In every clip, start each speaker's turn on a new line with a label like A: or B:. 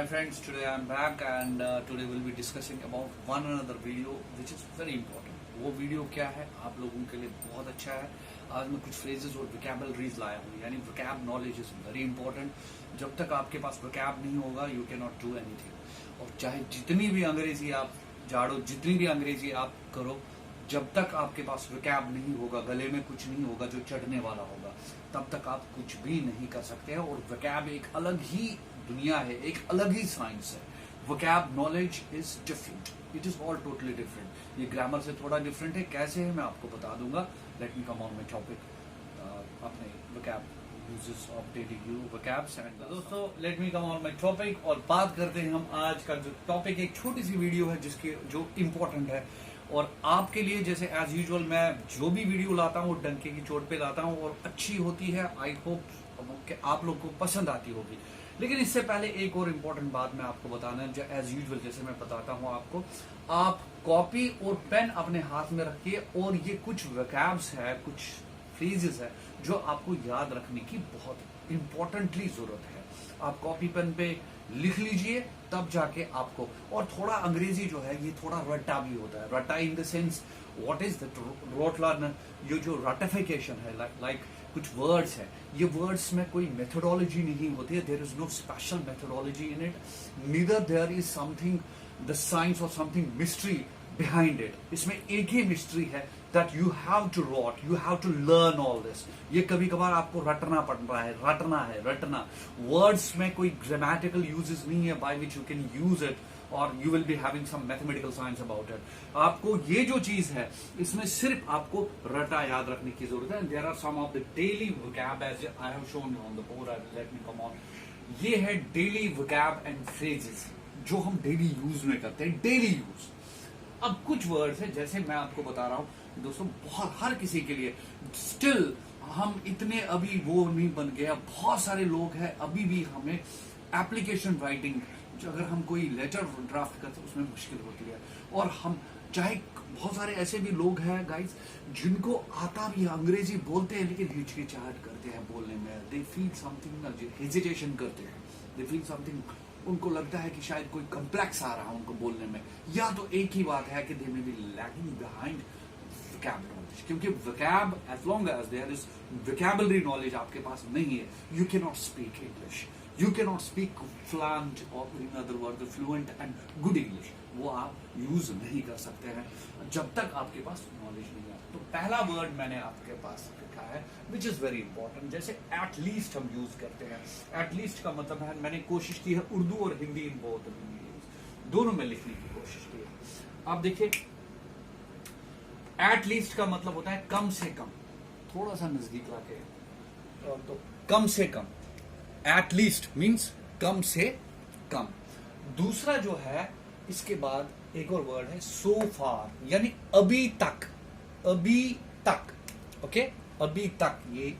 A: Hi friends, today I am back and today we'll be discussing about one another video which is very important. वो video क्या है आप लोगों के लिए बहुत अच्छा है. आज मैं कुछ फ्रेजेस और वोकैबुलरीज लाया हूँ, यानी vocab knowledge is very important. जब तक आपके पास वोकैब नहीं होगा you can not do anything. और चाहे जितनी भी अंग्रेजी आप झाड़ो, जितनी भी अंग्रेजी आप करो, जब तक आपके पास वोकैब नहीं होगा, गले में कुछ नहीं होगा जो चढ़ने वाला होगा, तब तक आप कुछ भी नहीं कर सकते हैं. और वोकैब एक अलग ही दुनिया है, एक अलग ही साइंस है. Vocab knowledge is different, it is all totally different. ये ग्रामर से थोड़ा डिफरेंट है. कैसे है मैं आपको बता दूंगा. Let me come on my topic. अपने vocab uses of daily vocabs. And दोस्तों let me come on my topic और बात करते हैं हम. आज का जो टॉपिक एक छोटी सी वीडियो है जिसके जो इम्पोर्टेंट है और आपके लिए. जैसे एज यूजुअल मैं जो भी वीडियो लाता हूँ डंके की चोट पे लाता हूँ और अच्छी होती है. आई होप आप लोग को पसंद आती होगी. लेकिन इससे पहले एक और इम्पोर्टेंट बात मैं आपको बताना है. एज यूजुअल जैसे मैं बताता हूँ आपको, आप कॉपी और पेन अपने हाथ में रखिए और ये कुछ वोकैब्स है, कुछ फ्रेजेस है जो आपको याद रखने की बहुत इंपॉर्टेंटली जरूरत है. आप कॉपी पेन पे लिख लीजिए तब जाके आपको. और थोड़ा अंग्रेजी जो है ये थोड़ा रट्टा भी होता है. रट्टा in the sense what is the rote learn. ये जो रटिफिकेशन है लाइक कुछ वर्ड्स है, ये वर्ड्स में कोई मेथोडोलॉजी नहीं होती है. There is no special methodology in it. Neither there is something the science और समथिंग मिस्ट्री बिहाइंड इट. इसमें एक ही मिस्ट्री है that you have to write, you have to learn all this. ये कभी कभार आपको रटना पड़ रहा है, रटना. वर्ड्स में कोई ग्रामेटिकल यूजेस नहीं है by which you can use it or you will be having some mathematical science about it. आपको ये जो चीज है इसमें सिर्फ आपको रटा याद रखने की जरूरत है. There are some of the daily vocab as I have shown you on the board. Let me come on. ये है daily vocab and phrases जो हम डेली यूज में करते हैं. Daily use. अब कुछ वर्ड्स है जैसे मैं आपको बता रहा हूं दोस्तों, बहुत हर किसी के लिए स्टिल हम इतने अभी वो नहीं बन गया. बहुत सारे लोग हैं अभी भी हमें एप्लीकेशन राइटिंग, अगर हम कोई लेटर ड्राफ्ट करते हैं उसमें मुश्किल होती है. और हम चाहे बहुत सारे ऐसे भी लोग हैं गाइस जिनको आता भी है, अंग्रेजी बोलते हैं लेकिन हिचकिचाहट करते हैं बोलने में. दे फील समथिंग, हेजिटेशन करते हैं. दे फील समथिंग, उनको लगता है कि शायद कोई कॉम्प्लेक्स आ रहा है उनको बोलने में. या तो एक ही बात है कि they may be lagging behind vocab knowledge. क्योंकि vocab, as long as there is vocabulary knowledge आपके पास नहीं है, you cannot speak English. You cannot speak fluent or in other words fluent and good English. वो आप use नहीं कर सकते हैं जब तक आपके पास नॉलेज नहीं है. तो पहला वर्ड मैंने आपके पास लिखा है विच इज वेरी इंपॉर्टेंट. जैसे एट लीस्ट हम यूज करते हैं. एट लीस्ट का मतलब है, मैंने कोशिश की है उर्दू और हिंदी इन बोथ दोनों में लिखने की कोशिश की है. आप देखिए एट लीस्ट का मतलब होता है कम से कम. थोड़ा सा नजदीक लाके तो कम से कम. एट लीस्ट मीन्स कम से कम. दूसरा जो है इसके बाद एक और वर्ड है सो फार, यानी अभी तक. अभी तक. ओके, अभी तक. ये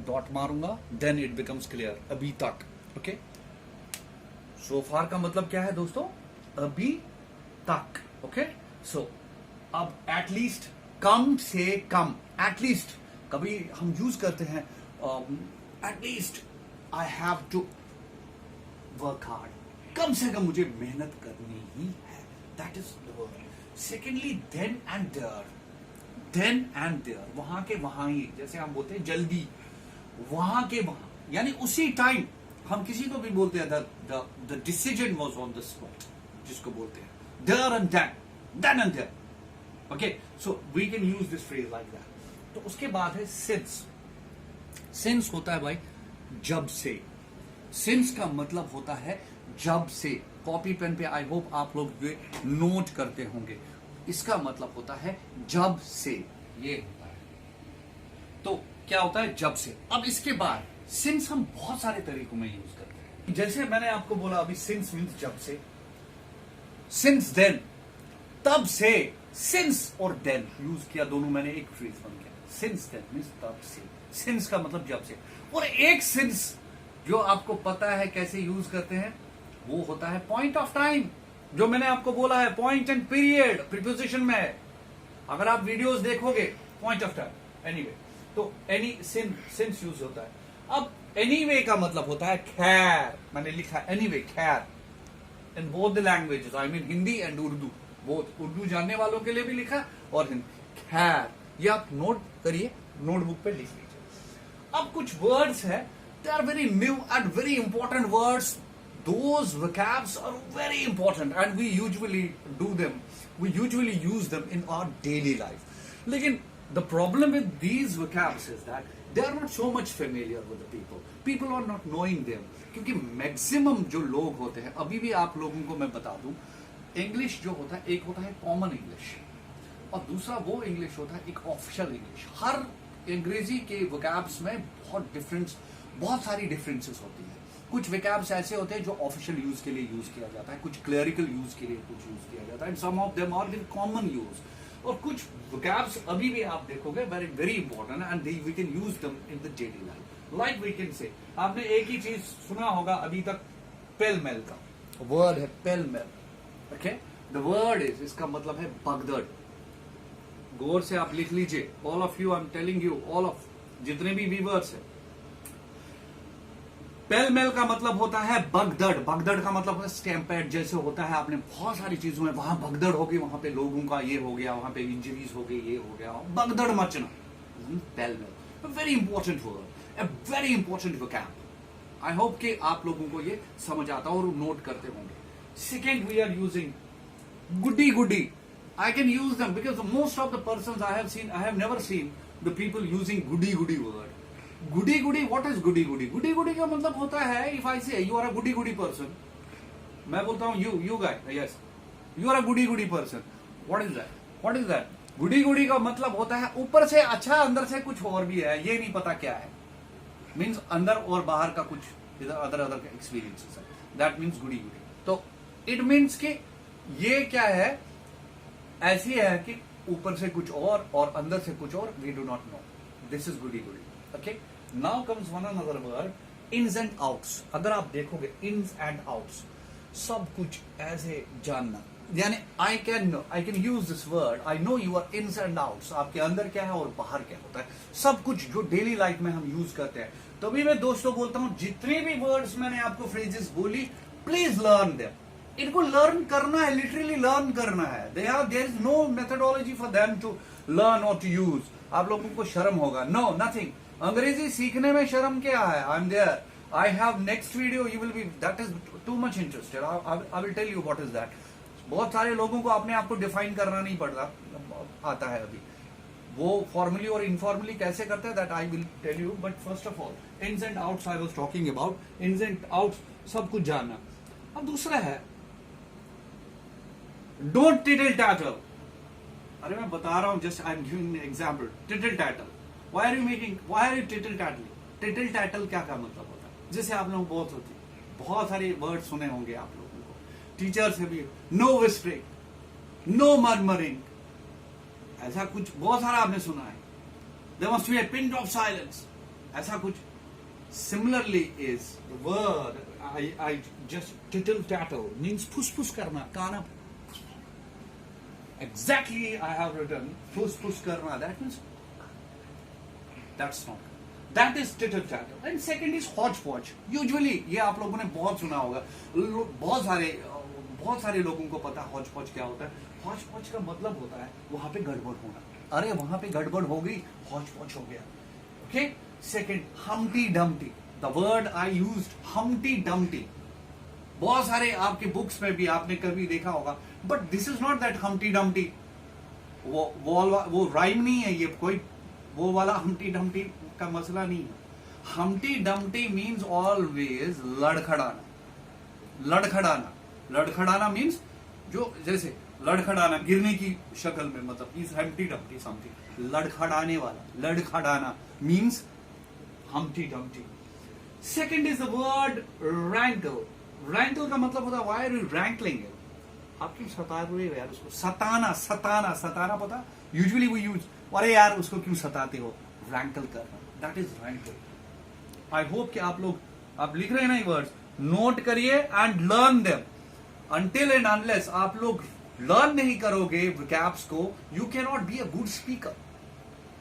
A: डॉट मारूंगा देन इट बिकम्स क्लियर. अभी तक. ओके, सो फार का मतलब क्या है दोस्तों? अभी तक. ओके, सो अब एट लीस्ट कम से कम. एटलीस्ट कभी हम यूज करते हैं at least I have to work hard. कम से कम मुझे मेहनत करनी ही है. That is the word. Secondly then and there. Then and there, वहां के वहां ही. जैसे हम बोलते हैं जल्दी, वहां के वहां, यानी उसी टाइम. हम किसी को भी बोलते हैं the decision was on the spot, जिसको बोलते हैं there and then and there. Okay, so we can use this phrase like that. तो उसके बाद है since. Since होता है भाई जब से. Since का मतलब होता है जब से. कॉपी पेन पे आई होप आप लोग ये नोट करते होंगे. इसका मतलब होता है जब से. ये होता है. तो क्या होता है? जब से. अब इसके बाद since हम बहुत सारे तरीकों में यूज करते हैं. जैसे मैंने आपको बोला अभी since means जब से. Since then तब से. सिंस और देन यूज किया, दोनों मैंने एक फ्रेज बन गया. सिंस देन मीन्स तब से. सिंस का मतलब जब से. और एक सिंस जो आपको पता है कैसे यूज करते हैं वो होता है पॉइंट ऑफ टाइम. जो मैंने आपको बोला है पॉइंट एंड पीरियड प्रीपोजिशन में है. अगर आप वीडियोस देखोगे पॉइंट ऑफ टाइम एनीवे, तो एनी सिंस यूज होता है. अब एनीवे का मतलब होता है खैर. मैंने लिखा एनीवे खैर. In both the languages, I mean Hindi and Urdu, both. Urdu जानने वालों के लिए भी लिखा और हिंदी। खैर, ये आप नोट करिए, नोटबुक पे लिख लीजिए। अब कुछ वर्ड्स है, they are very new and very important words. Those vocabs are very important and we usually do them, we usually use them in our daily life. लेकिन the problem with these vocabs is that they are not so much familiar with the people. People are not knowing them. क्योंकि maximum जो लोग होते हैं, अभी भी आप लोगों को मैं बता दूं, इंग्लिश जो होता है, एक होता है कॉमन इंग्लिश और दूसरा वो इंग्लिश होता है एक ऑफिशियल इंग्लिश। हर अंग्रेजी के vocabs में बहुत सारी डिफरेंसेस होती है। कुछ vocabs ऐसे होते हैं जो ऑफिशियल यूज के लिए यूज किया जाता है, कुछ क्लरिकल यूज के लिए कुछ यूज किया जाता है, and some of them are in common use. और कुछ vocabs अभी भी आप देखोगे very very important and we can use them in the daily life. Like we can say, आपने एक ही चीज सुना होगा अभी तक, पेल मेल का वर्ड है pell mell. Okay, the word is, इसका मतलब है भगदड़। गौर से आप लिख लीजिए, all of you, I am telling you, all of जितने भी व्यूअर्स है, पेल मेल का मतलब होता है भगदड़। भगदड़ का मतलब है स्टैम्पेड जैसे होता है, आपने बहुत सारी चीजों में वहां भगदड़ होगी, वहां पे लोगों का ये हो गया, वहां पे इंजरीज हो गई, ये हो गया, भगदड़ मचना। Pell mell very important word, a very important vocab. I hope कि आप लोगों को ये समझ आता और नोट करते होंगे। Second, we are using goody goody. I can use them because most of the persons I have never seen the people using goody goody word. Goody goody, what is goody goody? Goody goody का मतलब होता है, if I say you are a goody goody person, मैं बोलता हूँ you guy, yes, you are a goody goody person. What is that? What is that? Goody goody का मतलब होता है ऊपर से अच्छा, अंदर से कुछ और भी है, ये नहीं पता क्या है। Means अंदर और बाहर का कुछ इधर अदर experiences है। That means goody goody. तो it means कि ये क्या है, ऐसी है कि ऊपर से कुछ और अंदर से कुछ और, we do not know. This is goody goody. Okay, now comes one another word, ins and outs. अगर आप देखोगे इन्स एंड आउट्स, सब कुछ ऐसे जानना, यानी I can use this word, I know your ins and outs, आपके अंदर क्या है और बाहर क्या होता है, सब कुछ जो डेली लाइफ में हम यूज करते हैं। तभी मैं दोस्तों बोलता हूं, जितने भी वर्ड्स मैंने आपको फ्रेजेस बोली, प्लीज लर्न देम। इनको लर्न करना है, लिटरली लर्न करना है। There is no methodology for them to learn और टू यूज। आप लोगों को शर्म होगा, नो नथिंग। अंग्रेजी सीखने में शर्म क्या है? I am there, I have next video, you will be, that is too much interested, I will tell you what is that. बहुत सारे लोगों को अपने आप को डिफाइन करना नहीं पड़ता, आता है अभी। वो फॉर्मली और इनफॉर्मली कैसे करते हैं, that I will tell you. But first of all, ins and outs I was talking about, ins and outs सब कुछ जानना। अब दूसरा है डोंट टिटल टैटल। अरे मैं बता रहा हूं, just I am giving example. Tittle tattle, why are you tittle tattling? Tittle tattle क्या का मतलब होता है? जैसे आप लोग बहुत सारे वर्ड सुने होंगे आप लोगों को, टीचर से भी, नो विस्परिंग, नो मर्मरिंग, ऐसा कुछ बहुत सारा आपने सुना है। There must be a pin of silence, ऐसा कुछ। Similarly is the word I just tittle tattle means फुसफुस करना, काना। Exactly, I have written फुस करना, that means that's not, that is tittle tattle. And second is hodgepodge. Usually ये आप लोगों ने बहुत सुना होगा, बहुत सारे लोगों को पता है hodgepodge क्या होता है। hodgepodge का मतलब होता है वहां पे गड़बड़ होना। अरे वहां पे गड़बड़ हो गई, hodgepodge हो गया। Okay, second, Humpty Dumpty. The word I used, Humpty Dumpty. बहुत सारे आपके बुक्स में भी आपने कभी देखा होगा, but this is not that Humpty Dumpty. वो राइम नहीं है, ये कोई वो वाला हम्टी डम्टी का मसला नहीं है। हम्टी डम्टी मीन्स ऑलवेज लड़खड़ाना। लड़खड़ाना, लड़खड़ाना मीन्स जो, जैसे लड़खड़ाना गिरने की शक्ल में, मतलब इज हम्टी डम्टी समथिंग, लड़खड़ाने वाला, लड़खड़ाना means humpty dumpty. Second is the word rankle. Rankle का मतलब होता है व्हाई आर यू रैंकलिंग? आप क्यों सता रहे हो यार उसको? सताना पता? यूजुअली वो यूज, अरे यार उसको क्यों सताते हो? रैंकल करना, दैट इज रैंकल। आई होप कि आप लोग, आप लिख रहे हैं ना ये वर्ड्स, नोट करिए and learn them. Until and unless आप लोग लर्न नहीं करोगे वोकैब्स को, you can not be a good speaker,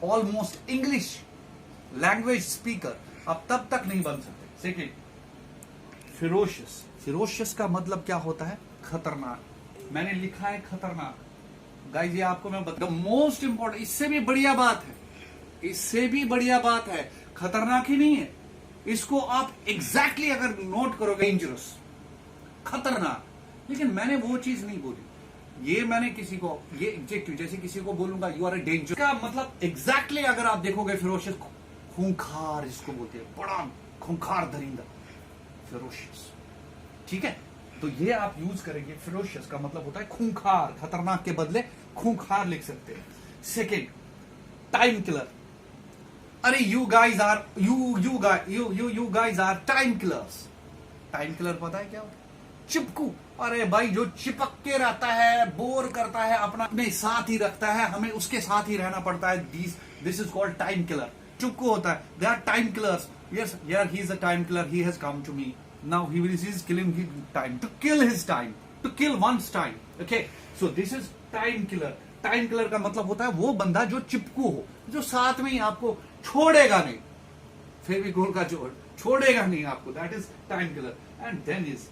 A: almost English language speaker आप तब तक नहीं बन सकते। सेकेंड, फिरोशियस, फिरोशियस का मतलब क्या होता है? खतरनाक। मैंने लिखा है खतरनाक। गाइस ये आपको मैं बता, मोस्ट इंपॉर्टेंट, इससे भी बढ़िया बात है, इससे भी बढ़िया बात है, खतरनाक ही नहीं है, इसको आप एग्जैक्टली अगर नोट करोगे, डेंजरस, खतरनाक। लेकिन मैंने वो चीज नहीं बोली, ये मैंने किसी को, ये एग्जेक्टिव, जैसे किसी को बोलूंगा यू आर ए डेंजर का मतलब एग्जैक्टली अगर आप देखोगे फिरोशियस, खूंखार जिसको बोलते हैं, बड़ा खूंखार दरिंदा, फिरोशियस। ठीक है, तो ये आप यूज करेंगे, फिरोशियस का मतलब होता है खूंखार, खतरनाक के बदले खूंखार लिख सकते हैं। Second, time killer. अरे you guys are you guys are time killers. Time killer पता है क्या होता है? चिपकू। अरे भाई जो चिपक के रहता है, बोर करता है, अपने साथ ही रखता है, हमें उसके साथ ही रहना पड़ता है, this is called time killer. चिपकू होता है, they are time killers. Yes यार, he is a time killer, he has come to me now, he is killing his time, to kill his time, to kill one's time. Okay, so this is time killer. Time killer का मतलब होता है वो बंदा जो चिपकू हो, जो साथ में ही आपको छोड़ेगा नहीं, फेविकोल का जोड़ छोड़ेगा नहीं आपको, that is time killer. And then is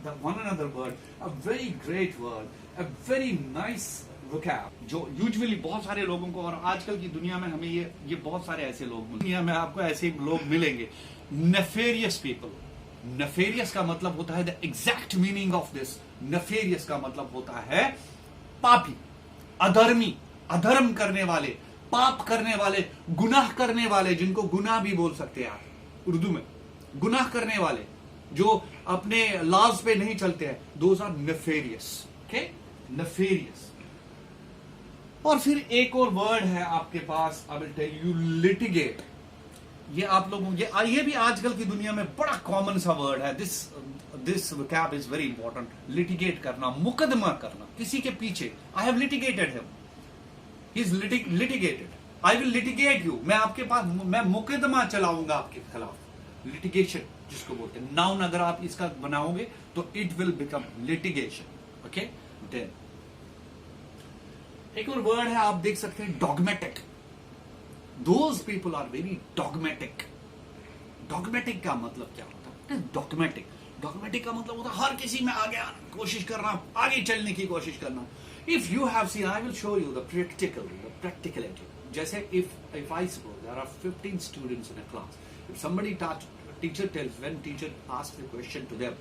A: the one another word, a very great word, a very nice vocab, जो यूजुअली बहुत सारे लोगों को, और आजकल की दुनिया में हमें ये बहुत सारे ऐसे लोग मिलेंगे, दुनिया में आपको ऐसे लोग मिलेंगे, नेफेरियस पीपल। नेफेरियस का मतलब होता है, the exact meaning of this, nefarious का मतलब होता है पापी, अधर्मी, अधर्म करने वाले, पाप करने वाले, गुनाह करने वाले, जिनको गुनाह भी बोल सकते हैं आप उर्दू में, गुनाह करने वाले जो अपने लॉज पे नहीं चलते हैं, those are nefarious. Okay, nefarious. और फिर एक और वर्ड है आपके पास, I will tell you, litigate. ये आप लोगों, ये भी आजकल की दुनिया में बड़ा कॉमन सा वर्ड है। This vocab is very important. Litigate करना, मुकदमा करना किसी के पीछे। I have litigated him, he is litigated, I will litigate you, मैं आपके पास, मैं मुकदमा चलाऊंगा आपके खिलाफ, लिटिगेशन जिसको बोलते हैं। नाउन अगर आप इसका बनाओगे तो it will become litigation. Okay, then एक और वर्ड है आप देख सकते हैं, dogmatic. Those people are very dogmatic. Dogmatic का मतलब क्या होता है? डॉगमेटिक, डॉगमेटिक का मतलब होता है हर किसी में आगे आना, कोशिश करना, आगे चलने की कोशिश करना। If you have seen, I will show you the practicality. जैसे if I suppose there are 15 students in a class, if somebody teacher tells, when teacher asks the question to them,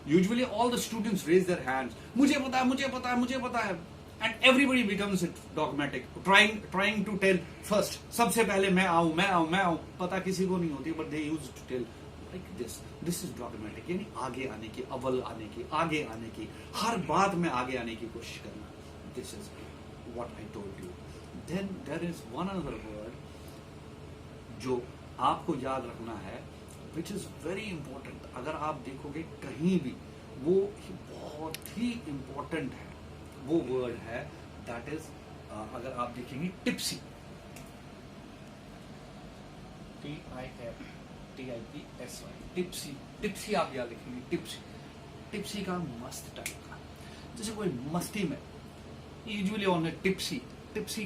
A: usually all the students raise their hands, मुझे पता है, मुझे पता है, मुझे पता है, and everybody becomes dogmatic, trying to tell first, सबसे पहले मैं आऊं, मैं आऊं, मैं आऊं, पता किसी को नहीं होती, but they used to tell like this is dogmatic, यानी आगे आने की, अव्वल आने की, आगे आने की, हर बात में आगे आने की कोशिश करना। This is what I told you. Then there is one another word जो आपको याद रखना है, विच इज वेरी इंपॉर्टेंट। अगर आप देखोगे कहीं भी, वो बहुत ही इंपॉर्टेंट है, वो वर्ड है, दैट इज, अगर आप देखेंगे, टिप्सी, TIPSY, टिप्सी। टिप्सी आप याद लिखेंगे, टिप्सी। टिप्सी का मस्त टाइप का, जैसे कोई मस्ती में, यूजुअली ऑन टिप्सी। टिप्सी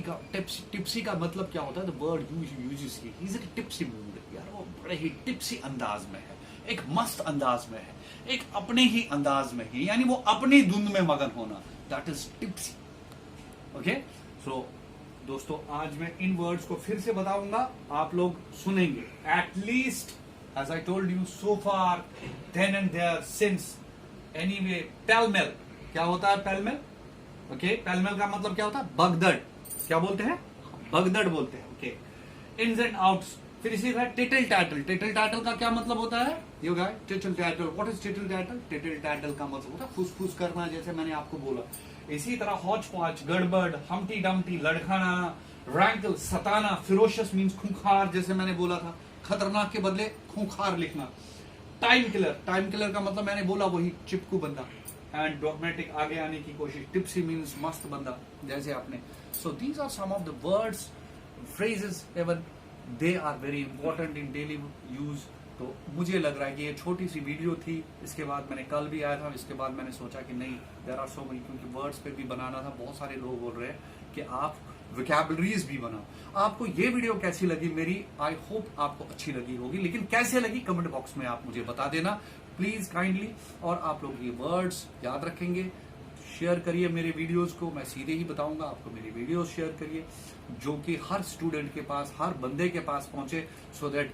A: का मतलब क्या होता है? The word uses he is in tipsy mood, यार वो बड़े ही टिप्सी अंदाज में है, एक मस्त अंदाज में है, एक अपने ही अंदाज में ही, यानी वो अपनी धुन में मगन होना, दैट इज टिप्सी। ओके, सो दोस्तों आज मैं इन वर्ड्स को फिर से बताऊंगा, आप लोग सुनेंगे, at least as I told you so far, then and there, since, anyway, pellmell. क्या होता है पेलमेल? ओके, पेलमेल का मतलब क्या होता है? भगदड़। क्या बोलते हैं? भगदड़ बोलते हैं। Okay, ins and outs. फिर इसी तरह टिटल टैटल। टिटल टैटल का क्या मतलब होता है? You guys, tittle tattle, what is tittle tattle? Tittle tattle का मतलब होता है फुसफुस करना, जैसे मैंने आपको बोला। इसी तरह हौच पौच, गड़बड़, हमटी डमटी, लड़खाना, रैंकल, सताना। फिरोशियस मीन्स खूंखार, जैसे मैंने बोला था, खतरनाक के बदले खूंखार लिखना। टाइम किलर, टाइम किलर का मतलब मैंने बोला वही, चिपकू बंदा। एंड डॉगमेटिक, आगे आने की कोशिश। टिप्सी मीन्स मस्त बंदा, जैसे आपने। So these are some of the words, phrases, even they are very important in daily use। तो मुझे लग रहा है कि ये छोटी सी वीडियो थी, इसके बाद मैंने कल भी आया था, इसके बाद मैंने सोचा कि नहीं, देयर आर सो मेनी, क्योंकि वर्ड्स पे भी बनाना था। बहुत सारे लोग बोल रहे हैं कि आप विकैबलरीज भी बनाओ। आपको ये वीडियो कैसी लगी मेरी, आई होप आपको अच्छी लगी होगी, लेकिन कैसे लगी कमेंट बॉक्स में आप मुझे बता देना प्लीज काइंडली। और आप लोग ये वर्ड्स याद रखेंगे, शेयर करिए मेरे वीडियोस को, मैं सीधे ही बताऊंगा आपको, मेरी वीडियोस शेयर करिए जो कि हर स्टूडेंट के पास, हर बंदे के पास पहुंचे, सो दैट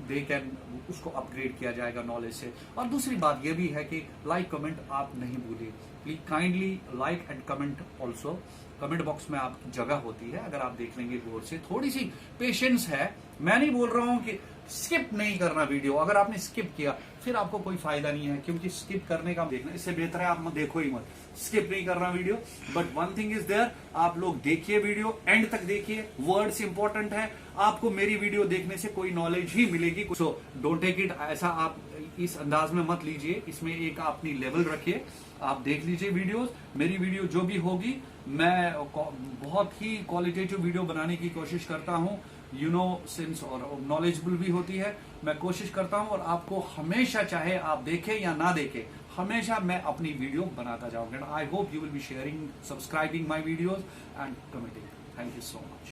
A: दे कैन, उसको अपग्रेड किया जाएगा नॉलेज से। और दूसरी बात यह भी है कि लाइक कमेंट आप नहीं भूलिए, please kindly like and comment also. Comment box में आपकी जगह होती है, अगर आप देख लेंगे गौर से, थोड़ी सी पेशेंस है। मैं नहीं बोल रहा हूं कि स्किप नहीं करना वीडियो, अगर आपने स्किप किया फिर आपको कोई फायदा नहीं है, क्योंकि स्किप करने का देखना, इससे बेहतर है आप मत देखो ही मत, स्किप नहीं करना video. But one thing is there, आप लोग देखिए वीडियो, एंड तक देखिए, वर्ड्स इंपॉर्टेंट है, आपको मेरी वीडियो देखने से कोई नॉलेज ही मिलेगी। सो डोंट टेक इट ऐसा, आप इस अंदाज में मत लीजिए, इसमें एक अपनी लेवल रखिए, आप देख लीजिए वीडियोस। मेरी वीडियो जो भी होगी, मैं बहुत ही क्वालिटेटिव वीडियो बनाने की कोशिश करता हूं, यू नो सिंस, और नॉलेजेबल भी होती है, मैं कोशिश करता हूं। और आपको हमेशा, चाहे आप देखें या ना देखें, हमेशा मैं अपनी वीडियो बनाता जाऊंगा। I hope you will be sharing, subscribing my videos and commenting. Thank you so much.